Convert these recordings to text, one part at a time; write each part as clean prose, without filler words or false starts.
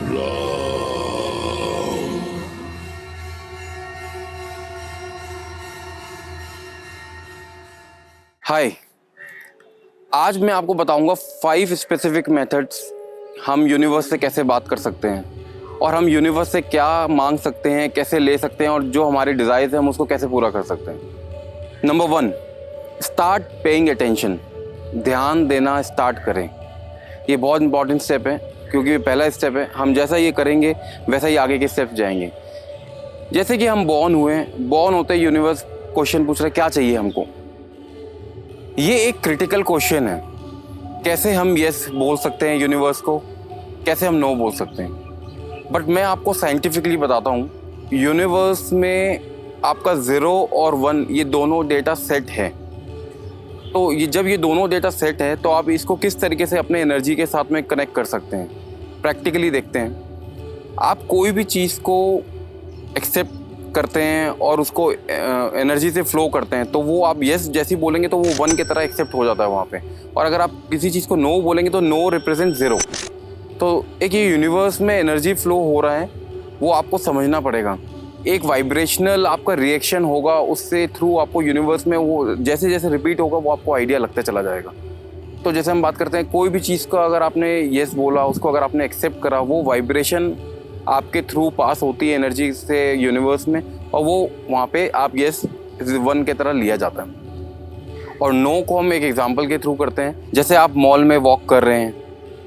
हाय, आज मैं आपको बताऊंगा 5 स्पेसिफिक मेथड्स हम यूनिवर्स से कैसे बात कर सकते हैं और हम यूनिवर्स से क्या मांग सकते हैं, कैसे ले सकते हैं और जो हमारे डिज़ायर्स हैं हम उसको कैसे पूरा कर सकते हैं। Number 1, start paying attention. ध्यान देना स्टार्ट करें। ये बहुत इंपॉर्टेंट स्टेप है क्योंकि पहला स्टेप है। हम जैसा ये करेंगे वैसा ही आगे के स्टेप जाएंगे। जैसे कि हम बॉर्न होते ही यूनिवर्स क्वेश्चन पूछ रहा है क्या चाहिए हमको। ये एक क्रिटिकल क्वेश्चन है। कैसे हम यस बोल सकते हैं यूनिवर्स को, कैसे हम नो बोल सकते हैं। बट मैं आपको साइंटिफिकली बताता हूँ, यूनिवर्स में आपका 0 और 1 ये दोनों डेटा सेट है। तो ये जब ये दोनों डेटा सेट है तो आप इसको किस तरीके से अपने एनर्जी के साथ में कनेक्ट कर सकते हैं। प्रैक्टिकली देखते हैं। आप कोई भी चीज़ को एक्सेप्ट करते हैं और उसको एनर्जी से फ्लो करते हैं तो वो आप यस जैसी बोलेंगे तो वो 1 की तरह एक्सेप्ट हो जाता है वहाँ पे। और अगर आप किसी चीज़ को नो बोलेंगे तो नो रिप्रेजेंट 0। तो एक ये यूनिवर्स में एनर्जी फ्लो हो रहा है, वो आपको समझना पड़ेगा। एक वाइब्रेशनल आपका रिएक्शन होगा, उससे थ्रू आपको यूनिवर्स में वो जैसे जैसे रिपीट होगा वो आपको आइडिया लगता चला जाएगा। तो जैसे हम बात करते हैं कोई भी चीज़ का अगर आपने यस बोला, उसको अगर आपने एक्सेप्ट करा, वो वाइब्रेशन आपके थ्रू पास होती है एनर्जी से यूनिवर्स में और वो वहाँ पे आप यस 1 की तरह लिया जाता है। और नो को हम एक एग्जांपल के थ्रू करते हैं। जैसे आप मॉल में वॉक कर रहे हैं,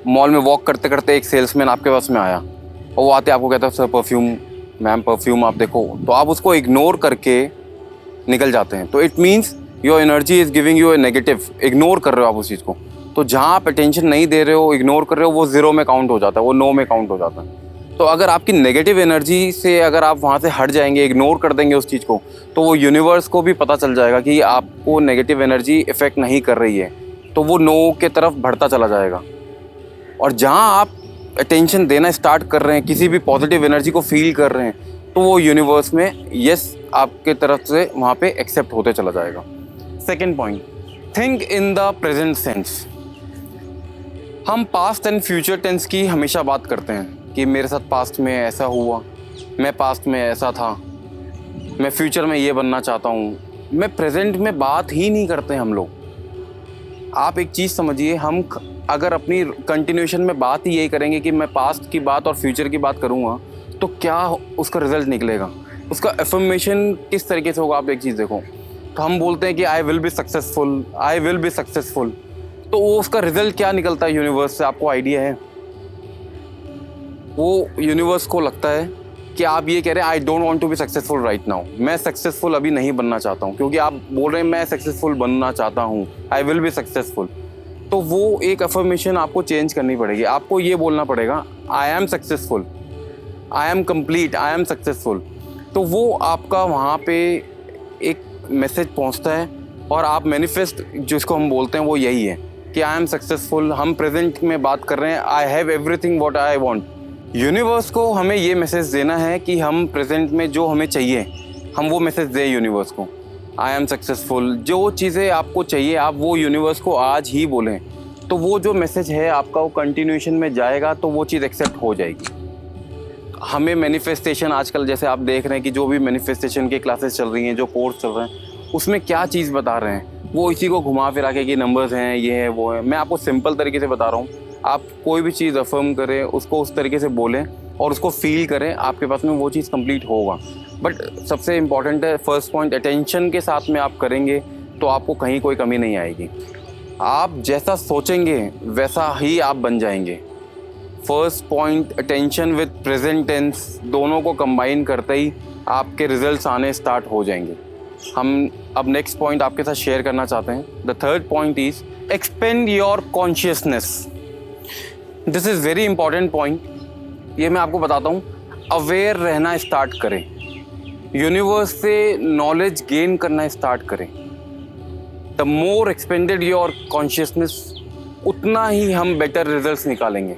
मॉल में वॉक करते करते एक सेल्समैन आपके पास में आया और वो आते आपको कहता है सर परफ्यूम, मैम परफ्यूम आप देखो, तो आप उसको इग्नोर करके निकल जाते हैं। तो it means your energy is giving U A negative. Ignore कर रहे हो आप उस चीज़ को। तो जहाँ आप अटेंशन नहीं दे रहे हो, इग्नोर कर रहे हो, वो 0 में काउंट हो जाता है, वो नो में काउंट हो जाता है। तो अगर आपकी नेगेटिव एनर्जी से अगर आप वहाँ से हट जाएंगे, इग्नोर कर देंगे उस चीज़ को, तो वो यूनिवर्स को भी पता चल जाएगा कि आपको नेगेटिव एनर्जी इफ़ेक्ट नहीं कर रही है, तो वो नो के तरफ बढ़ता चला जाएगा। और जहाँ आप अटेंशन देना स्टार्ट कर रहे हैं, किसी भी पॉजिटिव एनर्जी को फील कर रहे हैं, तो वो यूनिवर्स में यस आपके तरफ से वहाँ पे एक्सेप्ट होते चला जाएगा। Second point, think in the present sense. हम पास्ट एंड फ्यूचर टेंस की हमेशा बात करते हैं कि मेरे साथ पास्ट में ऐसा हुआ, मैं पास्ट में ऐसा था, मैं फ्यूचर में ये बनना चाहता हूँ। मैं प्रेजेंट में बात ही नहीं करते हम लोग। आप एक चीज़ समझिए, हम अगर अपनी कंटिन्यूशन में बात ही यही करेंगे कि मैं पास्ट की बात और फ्यूचर की बात करूँगा तो क्या उसका रिजल्ट निकलेगा, उसका एफर्मेशन किस तरीके से होगा। आप एक चीज़ देखो, तो हम बोलते हैं कि I will be successful, I will be successful, तो वो उसका रिजल्ट क्या निकलता है यूनिवर्स से, आपको आइडिया है। वो यूनिवर्स को लगता है कि आप ये कह रहे हैं I don't want to be successful right now, मैं सक्सेसफुल अभी नहीं बनना चाहता हूँ, क्योंकि आप बोल रहे हैं मैं सक्सेसफुल बनना चाहता हूँ, आई विल बी सक्सेसफुल। तो वो एक अफर्मेशन आपको चेंज करनी पड़ेगी। आपको ये बोलना पड़ेगा I am successful, I am complete, I am successful. तो वो आपका वहाँ पे एक मैसेज पहुँचता है और आप मैनिफेस्ट जिसको हम बोलते हैं वो यही है कि आई एम सक्सेसफुल। हम प्रेजेंट में बात कर रहे हैं, I have everything what I want. Universe को हमें ये मैसेज देना है कि हम प्रेजेंट में जो हमें चाहिए हम वो मैसेज दें यूनिवर्स को, आई एम सक्सेसफुल। जो चीज़ें आपको चाहिए आप वो यूनिवर्स को आज ही बोलें, तो वो जो मैसेज है आपका वो कंटिन्यूशन में जाएगा, तो वो चीज़ एक्सेप्ट हो जाएगी। हमें मैनिफेस्टेशन आजकल जैसे आप देख रहे हैं कि जो भी मैनिफेस्टेशन की क्लासेस चल रही हैं, जो कोर्स चल रहे हैं, उसमें क्या चीज़ बता रहे हैं, वो इसी को घुमा फिरा के कि नंबर्स हैं, ये है वो है। मैं आपको सिंपल तरीके से बता रहा हूँ, आप कोई भी चीज़ अफर्म करें, उसको उस तरीके से बोलें और उसको फील करें, आपके पास में वो चीज़ कंप्लीट होगा। बट सबसे इम्पॉर्टेंट है फर्स्ट पॉइंट, अटेंशन के साथ में आप करेंगे तो आपको कहीं कोई कमी नहीं आएगी। आप जैसा सोचेंगे वैसा ही आप बन जाएंगे। First point, attention with present tense, दोनों को कंबाइन करते ही आपके रिजल्ट्स आने स्टार्ट हो जाएंगे। हम अब नेक्स्ट पॉइंट आपके साथ शेयर करना चाहते हैं। The third point is expand your consciousness. This is very important point. ये मैं आपको बताता हूँ, अवेयर रहना स्टार्ट करें, यूनिवर्स से नॉलेज गेन करना स्टार्ट करें। The more expanded your consciousness, उतना ही हम बेटर रिजल्ट्स निकालेंगे,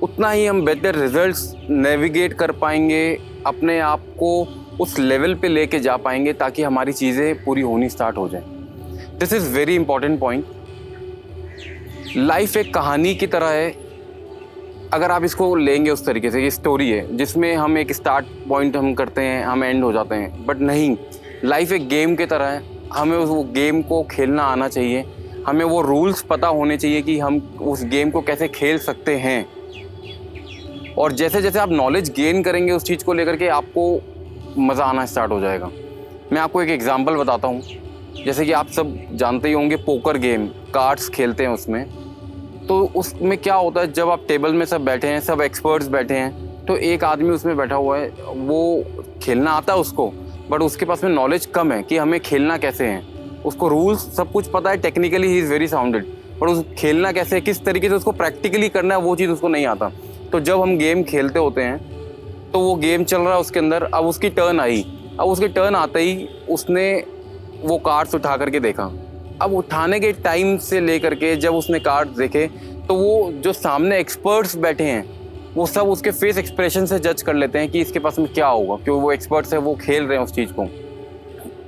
उतना ही हम बेटर रिजल्ट्स नेविगेट कर पाएंगे, अपने आप को उस लेवल पे लेके जा पाएंगे ताकि हमारी चीज़ें पूरी होनी स्टार्ट हो जाएं। This is very important point. Life एक कहानी की तरह है, अगर आप इसको लेंगे उस तरीके से, ये स्टोरी है जिसमें हम एक स्टार्ट पॉइंट हम करते हैं, हम एंड हो जाते हैं, बट नहीं, लाइफ एक गेम की तरह है। हमें वो गेम को खेलना आना चाहिए, हमें वो रूल्स पता होने चाहिए कि हम उस गेम को कैसे खेल सकते हैं। और जैसे जैसे आप नॉलेज गेन करेंगे उस चीज़ को लेकर के, आपको मज़ा आना स्टार्ट हो जाएगा। मैं आपको एक एग्जांपल बताता हूँ। जैसे कि आप सब जानते ही होंगे, पोकर गेम, कार्ड्स खेलते हैं उसमें। तो उसमें क्या होता है, जब आप टेबल में सब बैठे हैं, सब एक्सपर्ट्स बैठे हैं, तो एक आदमी उसमें बैठा हुआ है, वो खेलना आता है उसको, बट उसके पास में नॉलेज कम है कि हमें खेलना कैसे है। उसको रूल्स सब कुछ पता है, technically he is very sounded, पर उस खेलना कैसे है, किस तरीके से उसको प्रैक्टिकली करना है, वो चीज़ उसको नहीं आता। तो जब हम गेम खेलते होते हैं तो वो गेम चल रहा है उसके अंदर, अब उसकी टर्न आई, अब उसकी टर्न आते ही उसने वो कार्ड्स उठा करके देखा। अब उठाने के टाइम से लेकर के जब उसने कार्ड्स देखे, तो वो जो सामने एक्सपर्ट्स बैठे हैं वो सब उसके फेस एक्सप्रेशन से जज कर लेते हैं कि इसके पास में क्या होगा, क्योंकि वो एक्सपर्ट्स है, वो खेल रहे हैं उस चीज़ को,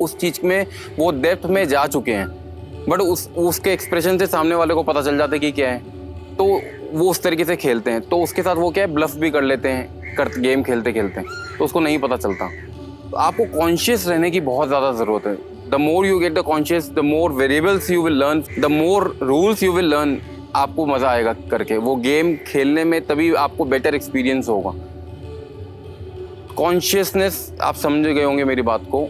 उस चीज़ में वो डेप्थ में जा चुके हैं। बट उसके एक्सप्रेशन से सामने वाले को पता चल जाता है कि क्या है, तो वो उस तरीके से खेलते हैं। तो उसके साथ वो क्या है, ब्लफ भी कर लेते हैं गेम खेलते खेलते, तो उसको नहीं पता चलता। तो आपको कॉन्शियस रहने की बहुत ज़्यादा ज़रूरत है। The more you get the conscious, the more variables you will learn, the more rules you will learn. आपको मज़ा आएगा करके वो गेम खेलने में, तभी आपको बेटर एक्सपीरियंस होगा। कॉन्शियसनेस, आप समझ गए होंगे मेरी बात को।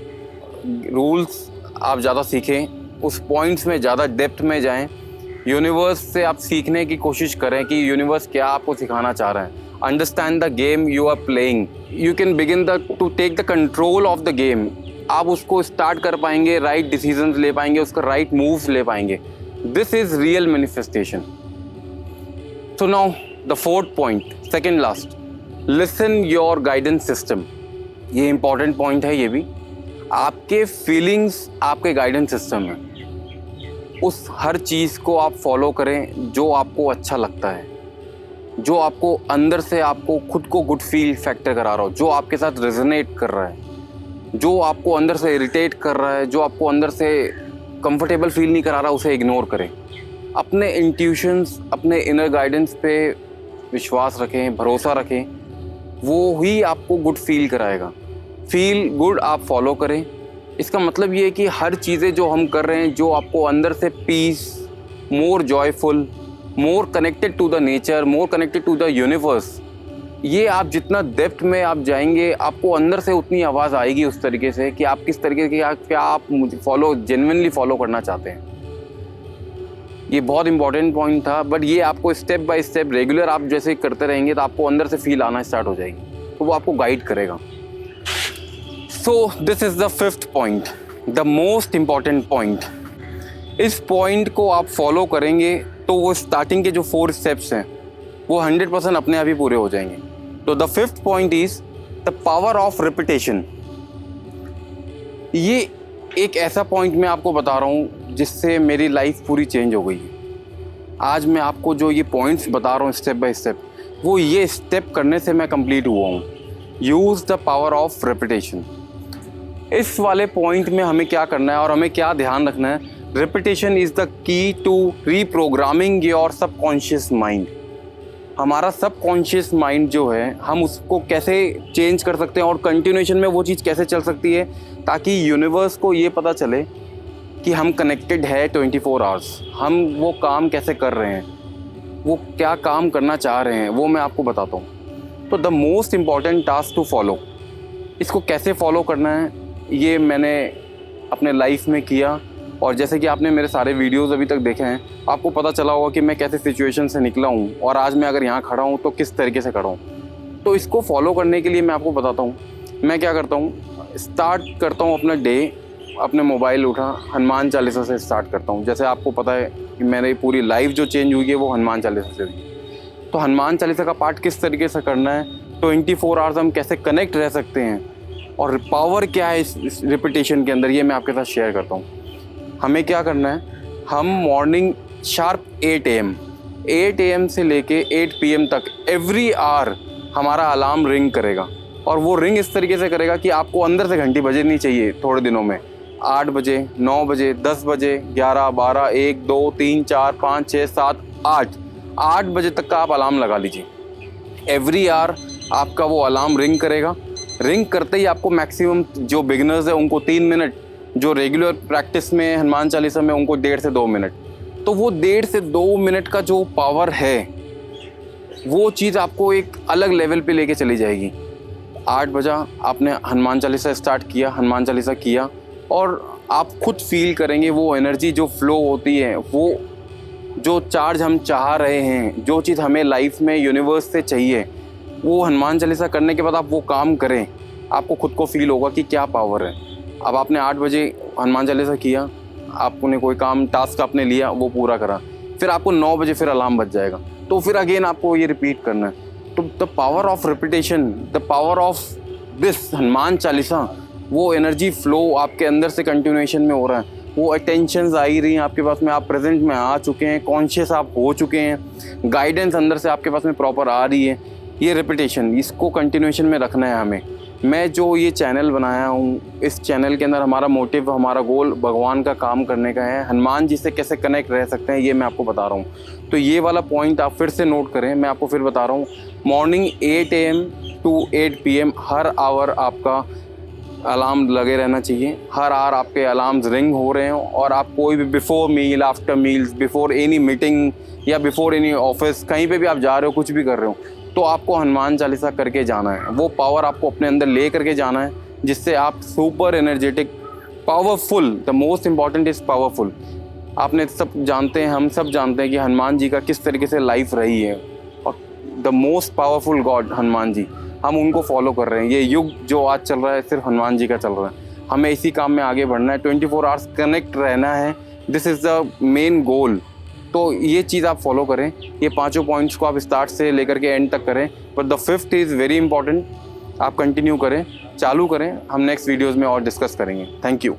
रूल्स आप ज़्यादा सीखें, उस पॉइंट्स में ज़्यादा डेप्थ में जाएं, यूनिवर्स से आप सीखने की कोशिश करें कि यूनिवर्स क्या आपको सिखाना चाह रहा है। Understand the game you are playing, you can begin to take the control of the game. आप उसको स्टार्ट कर पाएंगे, राइट डिसीजंस ले पाएंगे, उसका राइट मूव्स ले पाएंगे। This is real manifestation. So now the fourth point, second last, listen your guidance system. ये इंपॉर्टेंट पॉइंट है। ये भी आपके फीलिंग्स आपके गाइडेंस सिस्टम है। उस हर चीज़ को आप फॉलो करें जो आपको अच्छा लगता है, जो आपको अंदर से आपको खुद को गुड फील फैक्टर करा रहा हो, जो आपके साथ रेजोनेट कर रहा है, जो आपको अंदर से इरिटेट कर रहा है, जो आपको अंदर से कंफर्टेबल फील नहीं करा रहा, उसे इग्नोर करें। अपने इंट्यूशंस, अपने इनर गाइडेंस पे विश्वास रखें, भरोसा रखें, वो ही आपको गुड फील कराएगा। फील गुड आप फॉलो करें। इसका मतलब ये है कि हर चीज़ें जो हम कर रहे हैं, जो आपको अंदर से peace, more joyful, more connected to the nature, more connected to the universe, ये आप जितना डेप्थ में आप जाएंगे, आपको अंदर से उतनी आवाज़ आएगी उस तरीके से कि आप किस तरीके की, क्या आप मुझे जेन्युइनली फॉलो करना चाहते हैं। ये बहुत इंपॉर्टेंट पॉइंट था, बट ये आपको स्टेप बाय स्टेप रेगुलर आप जैसे करते रहेंगे तो आपको अंदर से फील आना स्टार्ट हो जाएगी, तो वो आपको गाइड करेगा। So this is the fifth point, the most important point. इस पॉइंट को आप फॉलो करेंगे तो वो स्टार्टिंग के जो 4 स्टेप्स हैं वो 100% अपने आप ही पूरे हो जाएंगे। तो the fifth point is the power of repetition. ये एक ऐसा पॉइंट मैं आपको बता रहा हूँ जिससे मेरी लाइफ पूरी चेंज हो गई है। आज मैं आपको जो ये पॉइंट्स बता रहा हूँ स्टेप बाय स्टेप, वो ये स्टेप करने से मैं कंप्लीट हुआ हूँ। Use the power of repetition. इस वाले पॉइंट में हमें क्या करना है और हमें क्या ध्यान रखना है, repetition is the key to reprogramming your subconscious mind. हमारा सबकॉन्शियस माइंड जो है, हम उसको कैसे चेंज कर सकते हैं और कंटिन्यूएशन में वो चीज़ कैसे चल सकती है, ताकि यूनिवर्स को ये पता चले कि हम कनेक्टेड है 24 आवर्स। हम वो काम कैसे कर रहे हैं, वो क्या काम करना चाह रहे हैं, वो मैं आपको बताता हूँ। तो the most important task to follow, इसको कैसे फॉलो करना है ये मैंने अपने लाइफ में किया। और जैसे कि आपने मेरे सारे वीडियोस अभी तक देखे हैं, आपको पता चला होगा कि मैं कैसे सिचुएशन से निकला हूँ और आज मैं अगर यहाँ खड़ा हूँ तो किस तरीके से खड़ा हूँ। तो इसको फॉलो करने के लिए मैं आपको बताता हूँ मैं क्या करता हूँ। स्टार्ट करता हूँ अपना डे, अपने मोबाइल उठा, हनुमान चालीसा से स्टार्ट करता हूँ। जैसे आपको पता है कि मेरी पूरी लाइफ जो चेंज हुई है वो हनुमान चालीसा से हुई। तो हनुमान चालीसा का पाठ किस तरीके से करना है, 24 आवर्स हम कैसे कनेक्ट रह सकते हैं और पावर क्या है इस रिपीटेशन के अंदर, ये मैं आपके साथ शेयर करता हूँ। हमें क्या करना है, हम मॉर्निंग शार्प 8 AM से लेके 8 PM तक एवरी आवर हमारा अलार्म रिंग करेगा। और वो रिंग इस तरीके से करेगा कि आपको अंदर से घंटी बजनी चाहिए थोड़े दिनों में। 8 बजे, 9 बजे, 10 बजे, 11, 12, 1, 2, 3, 4, 5, 6, 7, 8 बजे तक का आप अलार्म लगा लीजिए। एवरी आवर आपका वो अलार्म रिंग करेगा। रिंग करते ही आपको मैक्सिमम जो बिगिनर्स है उनको 3 मिनट, जो रेगुलर प्रैक्टिस में हनुमान चालीसा में उनको 1.5 से 2 मिनट। तो वो 1.5 से 2 मिनट का जो पावर है वो चीज़ आपको एक अलग लेवल पे लेके चली जाएगी। 8 बजा आपने हनुमान चालीसा स्टार्ट किया, हनुमान चालीसा किया, और आप खुद फील करेंगे वो एनर्जी जो फ्लो होती है, वो जो चार्ज हम चाह रहे हैं, जो चीज़ हमें लाइफ में यूनिवर्स से चाहिए, वो हनुमान चालीसा करने के बाद आप वो काम करें, आपको खुद को फील होगा कि क्या पावर है। अब आपने 8 बजे हनुमान चालीसा किया, आपने कोई काम टास्क आपने लिया, वो पूरा करा, फिर आपको 9 बजे फिर अलार्म बज जाएगा, तो फिर अगेन आपको ये रिपीट करना है। तो the power of repetition, the power of this Hanuman Chalisa, वो एनर्जी फ्लो आपके अंदर से कंटिन्यूएशन में हो रहा है, वो अटेंशंस आ ही रही हैं आपके पास में, आप प्रेजेंट में आ चुके हैं, कॉन्शियस आप हो चुके हैं, गाइडेंस अंदर से आपके पास में प्रॉपर आ रही है। ये रिपीटेशन, इसको कंटिन्यूएशन में रखना है हमें। मैं जो ये चैनल बनाया हूँ, इस चैनल के अंदर हमारा मोटिव, हमारा गोल भगवान का काम करने का है। हनुमान जी से कैसे कनेक्ट रह सकते हैं ये मैं आपको बता रहा हूँ। तो ये वाला पॉइंट आप फिर से नोट करें, मैं आपको फिर बता रहा हूँ। मॉर्निंग 8 AM टू 8 PM हर आवर आपका अलार्म लगे रहना चाहिए। हर आवर आपके अलार्म्स रिंग हो रहे हो, और आप कोई भी before meal, after meals, before any meeting या बिफोर एनी ऑफिस, कहीं पे भी आप जा रहे हो, कुछ भी कर रहे हो, तो आपको हनुमान चालीसा करके जाना है। वो पावर आपको अपने अंदर ले करके जाना है, जिससे आप super energetic, powerful, the most important is powerful. आपने सब जानते हैं, हम सब जानते हैं कि हनुमान जी का किस तरीके से लाइफ रही है, और the most powerful god Hanuman ji, हम उनको फॉलो कर रहे हैं। ये युग जो आज चल रहा है सिर्फ हनुमान जी का चल रहा है। हमें इसी काम में आगे बढ़ना है, 24 आवर्स कनेक्ट रहना है, this is the main goal. तो ये चीज़ आप फॉलो करें, ये 5 पॉइंट्स को आप स्टार्ट से लेकर के एंड तक करें, but the 5th is very important. आप कंटिन्यू करें, चालू करें, हम नेक्स्ट वीडियोज़ में और डिस्कस करेंगे। Thank you.